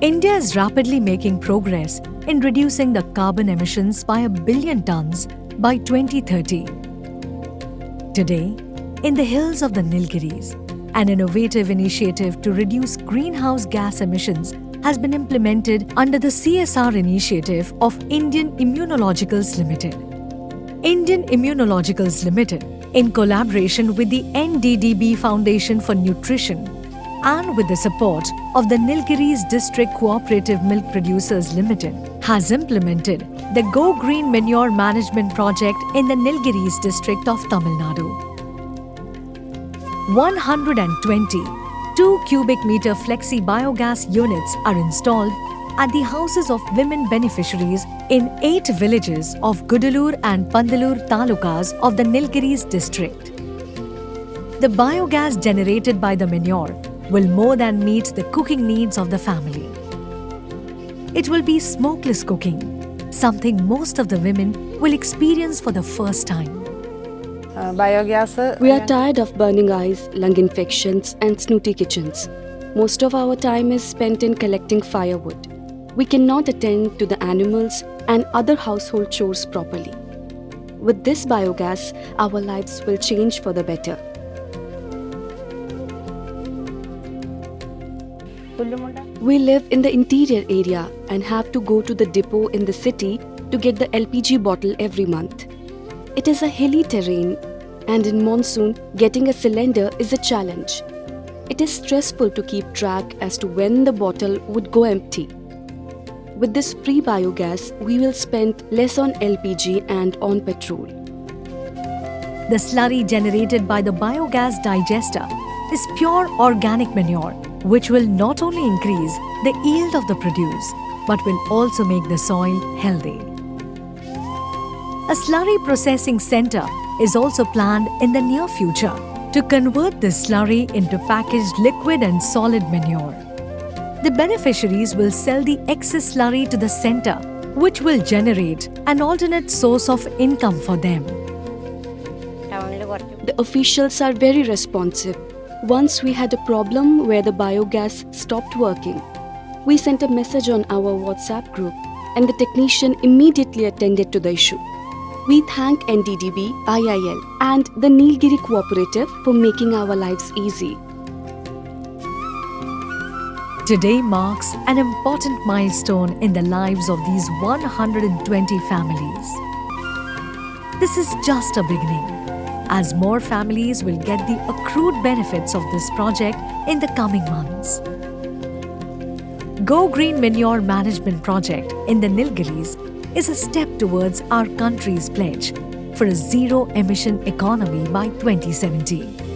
India is rapidly making progress in reducing the carbon emissions by 1 billion tons by 2030. Today, in the hills of the Nilgiris, an innovative initiative to reduce greenhouse gas emissions has been implemented under the CSR initiative of Indian Immunologicals Limited. Indian Immunologicals Limited, in collaboration with the NDDB Foundation for Nutrition and with the support of the Nilgiris District Cooperative Milk Producers Limited, has implemented the Go Green Manure Management Project in the Nilgiris district of Tamil Nadu. 120 2 cubic meter flexi biogas units are installed at the houses of women beneficiaries in 8 villages of Gudalur and Pandalur talukas of the Nilgiris district. The biogas generated by the manure will more than meet the cooking needs of the family. It will be smokeless cooking, something most of the women will experience for the first time. We are tired of burning eyes, lung infections, and snooty kitchens. Most of our time is spent in collecting firewood. We cannot attend to the animals and other household chores properly. With this biogas, our lives will change for the better. We live in the interior area and have to go to the depot in the city to get the LPG bottle every month. It is a hilly terrain, and in monsoon, getting a cylinder is a challenge. It is stressful to keep track as to when the bottle would go empty. With this free biogas, we will spend less on LPG and on petrol. The slurry generated by the biogas digester is pure organic manure, which will not only increase the yield of the produce, but will also make the soil healthy. A slurry processing center is also planned in the near future to convert this slurry into packaged liquid and solid manure. The beneficiaries will sell the excess slurry to the center, which will generate an alternate source of income for them. The officials are very responsive. Once we had a problem where the biogas stopped working. We sent a message on our WhatsApp group and the technician immediately attended to the issue. We thank NDDB, IIL and the Nilgiri Cooperative for making our lives easy. Today marks an important milestone in the lives of these 120 families. This is just a beginning, as more families will get the accrued benefits of this project in the coming months. Go Green Manure Management Project in the Nilgiris is a step towards our country's pledge for a zero-emission economy by 2070.